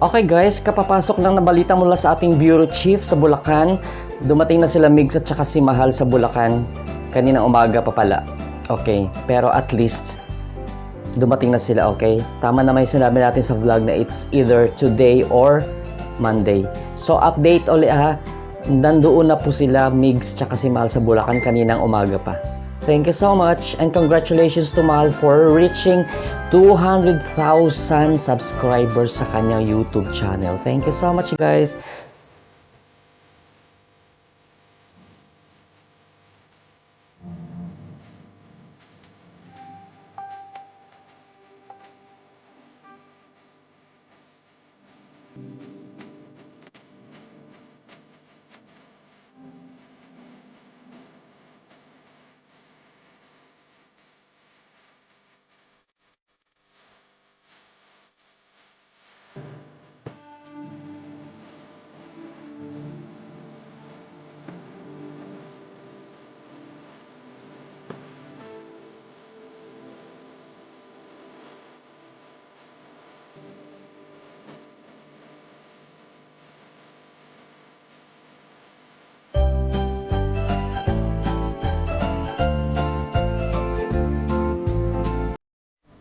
Okay guys, kapapasok lang na balita mula sa ating Bureau Chief sa Bulacan. Dumating na sila Mygz at saka si Mahal sa Bulacan. Kaninang umaga pa pala. Okay, pero at least dumating na sila, okay? Tama na may sinabi natin sa vlog na it's either today or Monday. So update ulit ha. Nandoon na po sila Mygz at saka si Mahal sa Bulacan kaninang umaga pa. Thank you so much and congratulations to Mahal for reaching 200,000 subscribers sa kanyang YouTube channel. Thank you so much guys.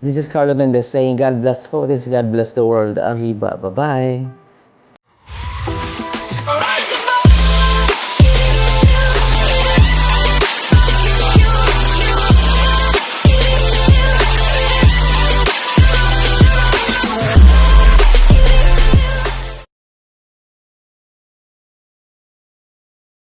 This is Carlo Mendez saying God bless Photis, God bless the world. Arriba. Bye-bye.